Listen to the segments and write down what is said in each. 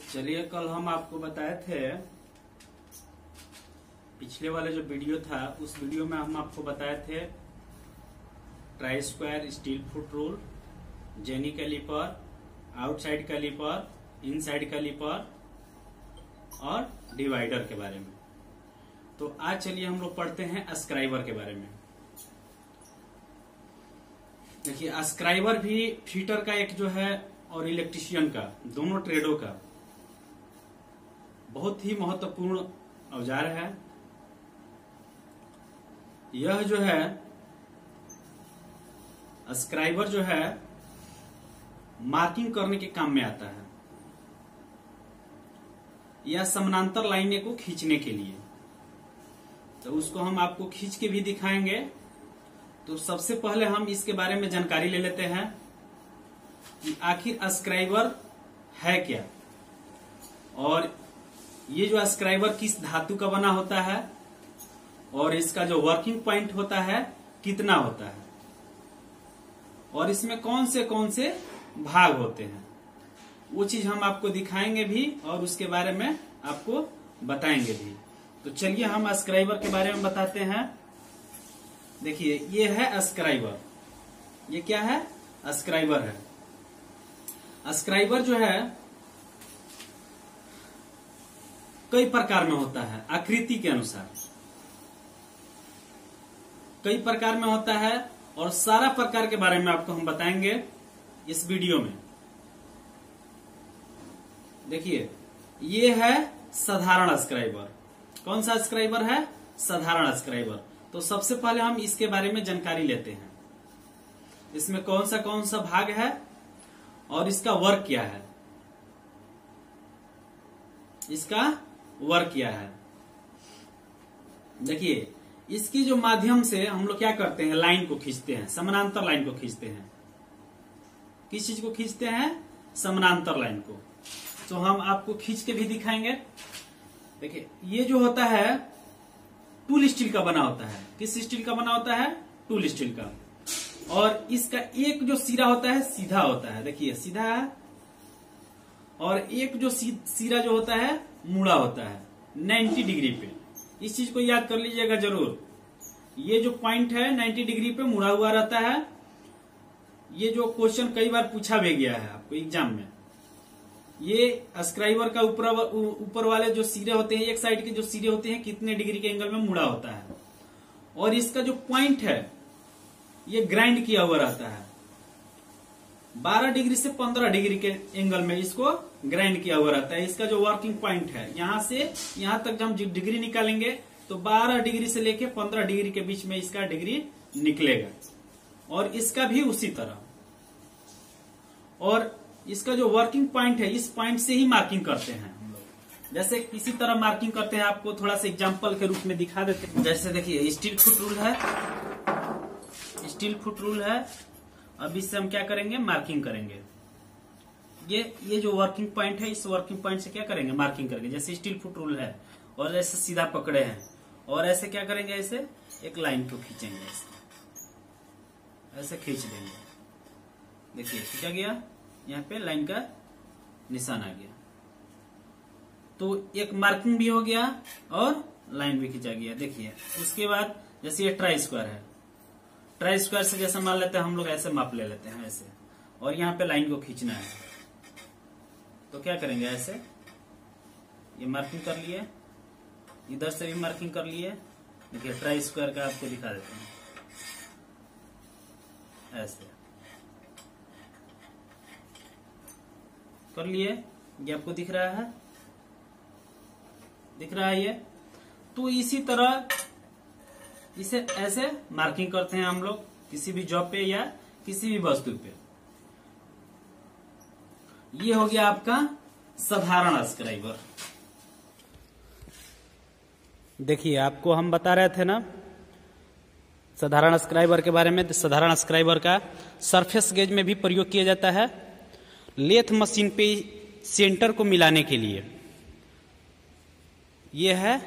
चलिए, कल हम आपको बताए थे, पिछले वाले जो वीडियो था उस वीडियो में हम आपको बताए थे try square steel foot rule, jenny caliper, outside caliper, inside caliper और डिवाइडर के बारे में। तो आज चलिए हम लोग पढ़ते हैं अस्क्राइबर के बारे में। देखिए, अस्क्राइबर भी फिटर का एक जो है और इलेक्ट्रीशियन का, दोनों ट्रेडों का बहुत ही महत्वपूर्ण औजार है। यह जो है अस्क्राइबर जो है मार्किंग करने के काम में आता है या समानांतर लाइनें को खींचने के लिए। तो उसको हम आपको खींच के भी दिखाएंगे। तो सबसे पहले हम इसके बारे में जानकारी ले लेते हैं कि आखिर अस्क्राइबर है क्या, और ये जो अस्क्राइबर किस धातु का बना होता है, और इसका जो वर्किंग पॉइंट होता है कितना होता है, और इसमें कौन से भाग होते हैं, वो चीज हम आपको दिखाएंगे भी और उसके बारे में आपको बताएंगे भी। तो चलिए हम अस्क्राइबर के बारे में बताते हैं। देखिए, ये है अस्क्राइबर। ये क्या है? अस्क्राइबर है। अस्क्राइबर जो है कई प्रकार में होता है, आकृति के अनुसार कई प्रकार में होता है, और सारा प्रकार के बारे में आपको हम बताएंगे इस वीडियो में। देखिए, ये है साधारण अस्क्राइबर। कौन सा अस्क्राइबर है? साधारण अस्क्राइबर। तो सबसे पहले हम इसके बारे में जानकारी लेते हैं। इसमें कौन सा भाग है और इसका वर्क क्या है। इसका वर्क क्या है? देखिए, इसकी जो माध्यम से हम लोग क्या करते हैं, लाइन को खींचते हैं, समानांतर लाइन को खींचते हैं। किस चीज को खींचते हैं? समानांतर लाइन को। तो हम आपको खींच के भी दिखाएंगे। देखिए, ये जो होता है टूल स्टील का बना होता है। किस स्टील का बना होता है? टूल स्टील का। और इसका एक जो सिरा होता है सीधा होता है। देखिए, सीधा है, और एक जो सिरा जो होता है मुड़ा होता है 90 डिग्री पे। इस चीज को याद कर लीजिएगा जरूर। ये जो पॉइंट है 90 डिग्री पे मुड़ा हुआ रहता है। ये जो क्वेश्चन कई बार पूछा भी गया है आपको एग्जाम में। ये अस्क्राइबर का ऊपर वाले जो सिरे होते हैं, एक साइड के जो सिरे होते हैं, कितने डिग्री के एंगल में मुड़ा होता है, और इसका जो पॉइंट है ये ग्राइंड किया हुआ रहता है। 12 डिग्री से 15 डिग्री के एंगल में इसको ग्राइंड किया हुआ रहता है। इसका जो वर्किंग पॉइंट है, यहां से यहां तक जब हम डिग्री निकालेंगे तो 12 डिग्री से लेके 15 डिग्री के बीच में इसका डिग्री निकलेगा। और इसका भी उसी तरह। और इसका जो वर्किंग पॉइंट है, इस पॉइंट से ही मार्किंग करते हैं हम लोग। जैसे किसी तरह मार्किंग करते हैं, आपको थोड़ा सा एग्जांपल के रूप में दिखा देते हैं। जैसे देखिए, स्टील फुट रूल है। स्टील फुट रूल है। अब इससे हम क्या करेंगे? मार्किंग करेंगे। ये जो वर्किंग पॉइंट है, इस वर्किंग पॉइंट से क्या करेंगे? मार्किंग करेंगे। जैसे स्टील फुट रूल है, और ऐसे सीधा पकड़े हैं, और ऐसे क्या करेंगे? ऐसे एक लाइन को खींचेंगे, ऐसे खींच देंगे। देखिए, खींचा गया, यहाँ पे लाइन का निशान आ गया। तो एक मार्किंग भी हो गया और लाइन भी खींचा गया। देखिए, उसके बाद जैसे ये ट्राई स्क्वायर है, ट्राई स्क्वायर से जैसे मान लेते हैं हम लोग, ऐसे माप ले लेते हैं ऐसे, और यहाँ पे लाइन को खींचना है। तो क्या करेंगे? ऐसे ये मार्किंग कर लिए, इधर से भी मार्किंग कर लिए। देखिए, ट्राई स्क्वायर का आपको दिखा देते हैं। ऐसे कर लिए। ये आपको दिख रहा है? दिख रहा है ये? तो इसी तरह इसे ऐसे मार्किंग करते हैं हम लोग किसी भी जॉब पे या किसी भी वस्तु पे। ये हो गया आपका साधारण अस्क्राइबर। देखिए, आपको हम बता रहे थे ना साधारण अस्क्राइबर के बारे में। साधारण अस्क्राइबर का सरफेस गेज में भी प्रयोग किया जाता है, लेथ मशीन पे सेंटर को मिलाने के लिए। यह है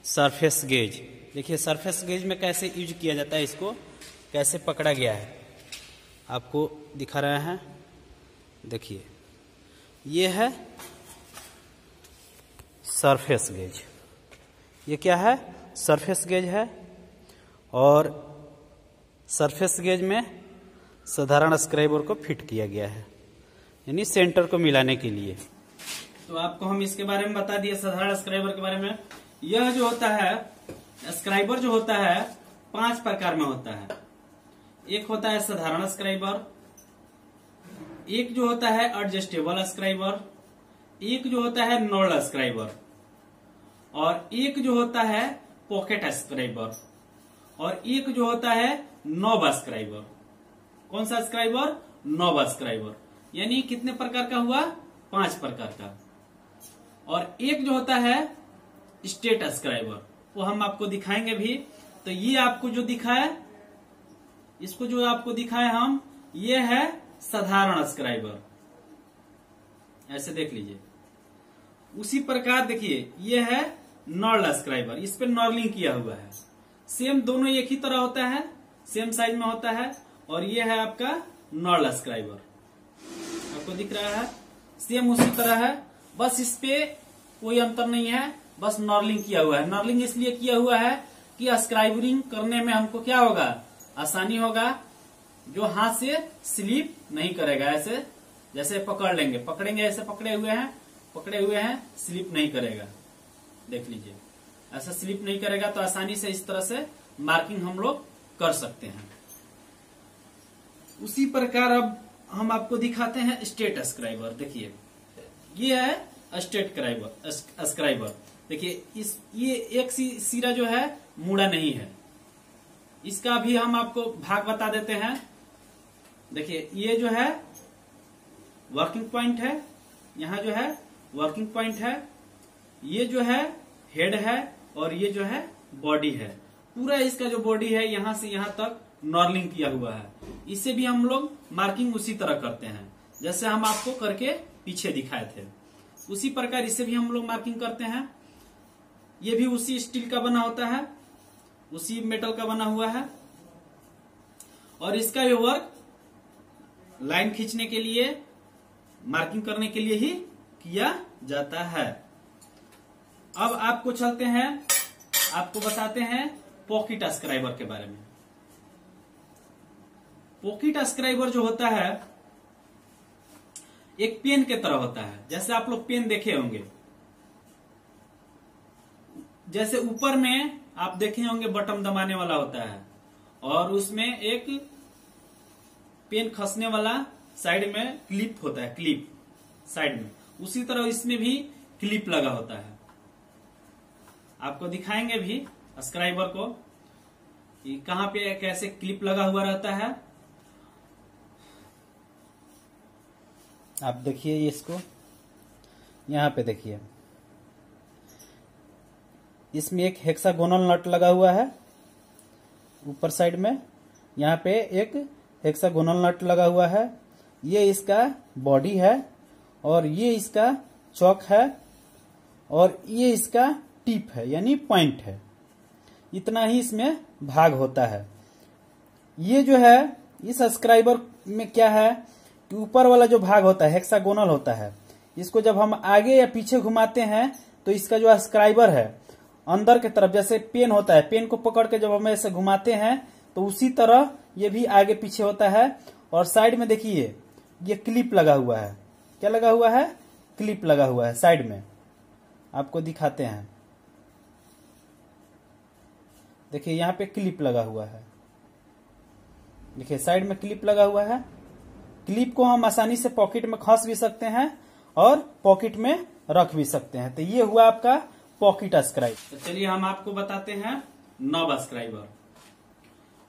सरफेस गेज। देखिए, सरफेस गेज में कैसे यूज किया जाता है, इसको कैसे पकड़ा गया है आपको दिखा रहे हैं। देखिए, ये है सरफेस गेज। ये क्या है? सरफेस गेज है। और सरफेस गेज में साधारण स्क्राइबर को फिट किया गया है, यानी सेंटर को मिलाने के लिए। तो आपको हम इसके बारे में बता दिए, साधारण स्क्राइबर के बारे में। यह जो होता है स्क्राइबर जो होता है 5 प्रकार में होता है। एक होता है साधारण स्क्राइबर, एक जो होता है एडजस्टेबल स्क्राइबर, एक जो होता है नोड स्क्राइबर, और एक जो होता है पॉकेट स्क्राइबर, और एक जो होता है नॉब स्क्राइबर। कौन सा स्क्राइबर? Knob scriber. यानी कितने प्रकार का हुआ? 5 प्रकार का। और एक जो होता है स्टेट स्क्राइबर, वो हम आपको दिखाएंगे भी। तो ये आपको जो दिखा है, इसको जो आपको दिखाए हम, ये है साधारण स्क्राइबर। ऐसे देख लीजिए। उसी प्रकार देखिए, ये है नॉर्ल स्क्राइबर, इस पे नॉर्लिंग किया हुआ है। सेम दोनों एक ही तरह होता है, सेम साइज में होता है। और ये है आपका नॉर्ल स्क्राइबर, आपको दिख रहा है, सेम उसी तरह है, बस इस पे कोई अंतर नहीं है, बस नॉर्लिंग किया हुआ है। नॉर्लिंग इसलिए किया हुआ है कि स्क्राइबरिंग करने में हमको क्या होगा? आसानी होगा, जो हाथ से स्लिप नहीं करेगा। ऐसे जैसे पकड़ लेंगे, पकड़ेंगे, ऐसे पकड़े हुए हैं, स्लिप नहीं करेगा। देख लीजिए, ऐसा स्लिप नहीं करेगा, तो आसानी से इस तरह से मार्किंग हम लोग कर सकते हैं। उसी प्रकार अब हम आपको दिखाते हैं स्टेट स्क्राइबर। देखिए, ये है स्टेट स्क्राइबर। देखिए, ये एक सिरा जो है मुड़ा नहीं है, इसका भी हम आपको भाग बता देते हैं। देखिए, ये जो है वर्किंग पॉइंट है, यहाँ जो है वर्किंग पॉइंट है, ये जो है हेड है, और ये जो है बॉडी है। पूरा इसका जो बॉडी है यहाँ से यहाँ तक नॉर्लिंग किया हुआ है। इसे भी हम लोग मार्किंग उसी तरह करते हैं जैसे हम आपको करके पीछे दिखाए थे। उसी प्रकार इसे भी हम लोग मार्किंग करते हैं। ये भी उसी स्टील का बना होता है, उसी मेटल का बना हुआ है। और इसका ये वर्क लाइन खींचने के लिए, मार्किंग करने के लिए ही किया जाता है। अब आपको चलते हैं, आपको बताते हैं पॉकेट स्क्राइबर के बारे में। पॉकेट स्क्राइबर जो होता है एक पेन के तरह होता है। जैसे आप लोग पेन देखे होंगे, जैसे ऊपर में आप देखे होंगे बटन दबाने वाला होता है, और उसमें एक पेन खसने वाला साइड में क्लिप होता है, क्लिप साइड में। उसी तरह इसमें भी क्लिप लगा होता है। आपको दिखाएंगे भी स्क्राइबर को कि कहां पे कैसे क्लिप लगा हुआ रहता है। आप देखिए इसको, यहां पे देखिए, इसमें एक हेक्सागोनल नट लगा हुआ है ऊपर साइड में। यहाँ पे एक हेक्सागोनल नट लगा हुआ है। ये इसका बॉडी है, और ये इसका चौक है, और ये इसका टिप है, यानी पॉइंट है। इतना ही इसमें भाग होता है। ये जो है इस स्क्राइबर में क्या है कि ऊपर वाला जो भाग होता है हेक्सागोनल होता है। इसको जब हम आगे या पीछे घुमाते हैं तो इसका जो स्क्राइबर है अंदर के तरफ, जैसे पेन होता है, पेन को पकड़ के जब हम ऐसे घुमाते हैं तो उसी तरह ये भी आगे पीछे होता है। और साइड में देखिए ये क्लिप लगा हुआ है। क्या लगा हुआ है? क्लिप लगा हुआ है साइड में। आपको दिखाते हैं, देखिए यहाँ पे क्लिप लगा हुआ है। देखिए साइड में क्लिप लगा हुआ है। क्लिप को हम आसानी से पॉकेट में खस भी सकते हैं और पॉकेट में रख भी सकते हैं। तो ये हुआ आपका पॉकेट स्क्राइबर। तो चलिए हम आपको बताते हैं नॉब स्क्राइबर।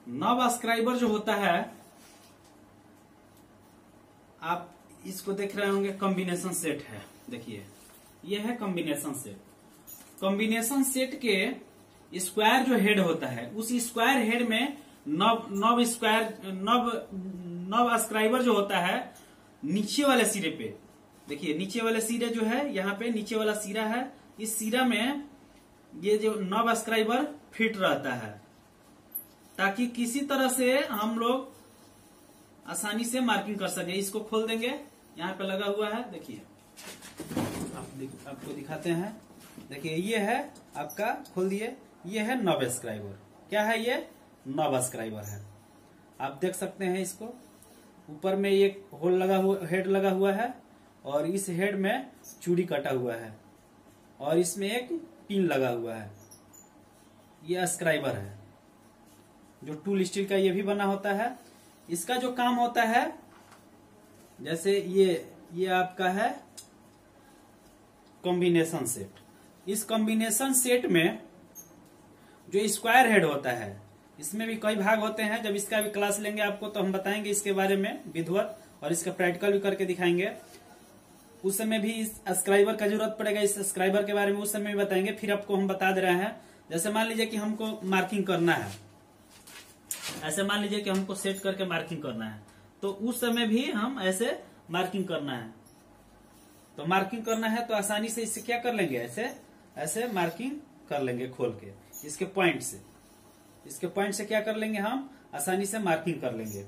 नॉब स्क्राइबर जो होता है, आप इसको देख रहे होंगे, कॉम्बिनेशन सेट है। देखिए ये है कॉम्बिनेशन सेट। कॉम्बिनेशन सेट के स्क्वायर जो हेड होता है, उस स्क्वायर हेड में नॉब स्क्राइबर जो होता है नीचे वाले सिरे पे, देखिए नीचे वाले सिरे जो है, यहाँ पे नीचे वाला सिरा है, इस सिरा में ये जो नॉब स्क्राइबर फिट रहता है, ताकि किसी तरह से हम लोग आसानी से मार्किंग कर सके। इसको खोल देंगे, यहाँ पे लगा हुआ है, देखिए आपको दिखाते हैं। देखिए ये है आपका, खोल दिए, ये है नॉब सब्सक्राइबर। क्या है ये? नॉब सब्सक्राइबर है। आप देख सकते हैं इसको, ऊपर में एक होल लगा हुआ, हेड लगा हुआ है, और इस हेड में चूड़ी कटा हुआ है, और इसमें एक पिन लगा हुआ है। ये सब्सक्राइबर है जो टूल स्टील का ये भी बना होता है। इसका जो काम होता है, जैसे ये आपका है कॉम्बिनेशन सेट। इस कॉम्बिनेशन सेट में जो स्क्वायर हेड होता है, इसमें भी कई भाग होते हैं। जब इसका भी क्लास लेंगे आपको तो हम बताएंगे इसके बारे में विधिवत, और इसका प्रैक्टिकल भी करके दिखाएंगे। उस समय भी इस सब्सक्राइबर का जरूरत पड़ेगा, इस सब्सक्राइबर के बारे में उस समय भी बताएंगे। फिर आपको हम बता दे रहे हैं, जैसे मान लीजिए कि हमको मार्किंग करना है, ऐसे मान लीजिए कि हमको सेट करके मार्किंग करना है, तो उस समय भी हम ऐसे मार्किंग करना है। तो मार्किंग करना है तो आसानी से इससे क्या कर लेंगे, ऐसे ऐसे मार्किंग कर लेंगे खोल के, इसके पॉइंट से, इसके पॉइंट से क्या कर लेंगे, हम आसानी से मार्किंग कर लेंगे।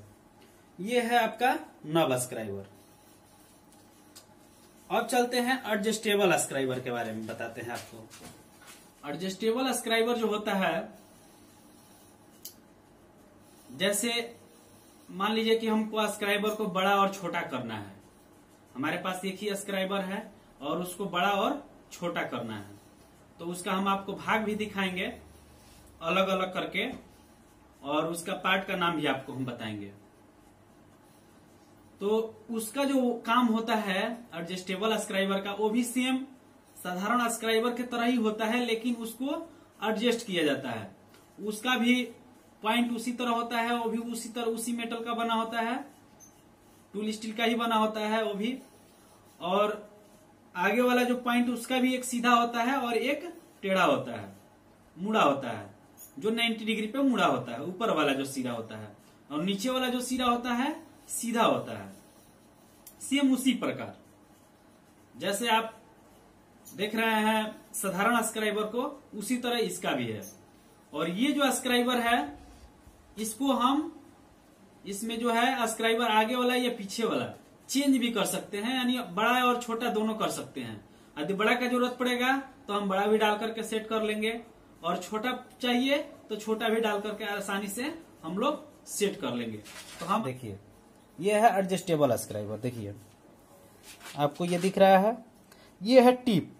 ये है आपका नॉब सब्सक्राइबर। अब चलते हैं एडजस्टेबल सब्सक्राइबर के बारे में बताते हैं आपको। एडजस्टेबल सब्सक्राइबर जो होता है, जैसे मान लीजिए कि हमको सब्सक्राइबर को बड़ा और छोटा करना है। हमारे पास एक ही सब्सक्राइबर है और उसको बड़ा और छोटा करना है, तो उसका हम आपको भाग भी दिखाएंगे अलग अलग करके, और उसका पार्ट का नाम भी आपको हम बताएंगे। तो उसका जो काम होता है एडजस्टेबल सब्सक्राइबर का, वो भी सेम साधारण सब्सक्राइबर के तरह ही होता है, लेकिन उसको एडजस्ट किया जाता है। उसका भी पॉइंट उसी तरह होता है, वो भी उसी तरह उसी मेटल का बना होता है, टूल स्टील का ही बना होता है वो भी। और आगे वाला जो पॉइंट उसका भी एक सीधा होता है और एक टेढ़ा होता है, मुड़ा होता है, जो 90 डिग्री पे मुड़ा होता है, ऊपर वाला जो सिरा होता है, और नीचे वाला जो सिरा होता है सीधा होता है। सेम उसी प्रकार जैसे आप देख रहे हैं साधारण सब्सक्राइबर को, उसी तरह इसका भी है। और ये जो सब्सक्राइबर है, इसको हम, इसमें जो है सब्सक्राइबर आगे वाला या पीछे वाला चेंज भी कर सकते हैं, यानी बड़ा और छोटा दोनों कर सकते हैं। यदि बड़ा का जरूरत पड़ेगा तो हम बड़ा भी डाल करके सेट कर लेंगे, और छोटा चाहिए तो छोटा भी डाल करके आसानी से हम लोग सेट कर लेंगे। तो हम देखिए, ये है एडजस्टेबल सब्सक्राइबर। देखिए आपको ये दिख रहा है, ये है टिप।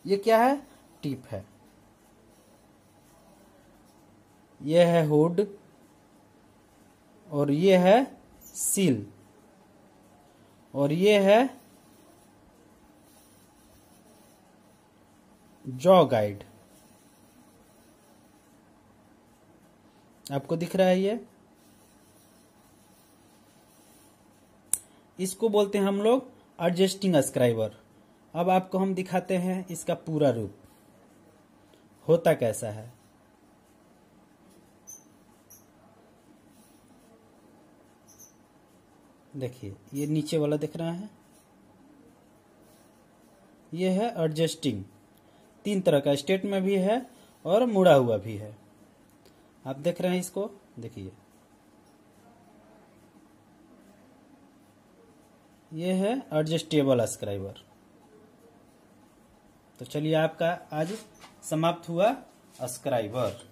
ये क्या है? टिप है। ये है हुड, और ये है सील, और ये है जॉ गाइड। आपको दिख रहा है ये, इसको बोलते हैं हम लोग एडजस्टिंग सब्सक्राइबर। अब आपको हम दिखाते हैं इसका पूरा रूप होता कैसा है। देखिए ये नीचे वाला दिख रहा है, ये है एडजस्टिंग। 3 तरह का, स्ट्रेट में भी है और मुड़ा हुआ भी है। आप देख रहे हैं इसको, देखिए ये है एडजस्टेबल सब्सक्राइबर। तो चलिए आपका आज समाप्त हुआ सब्सक्राइबर।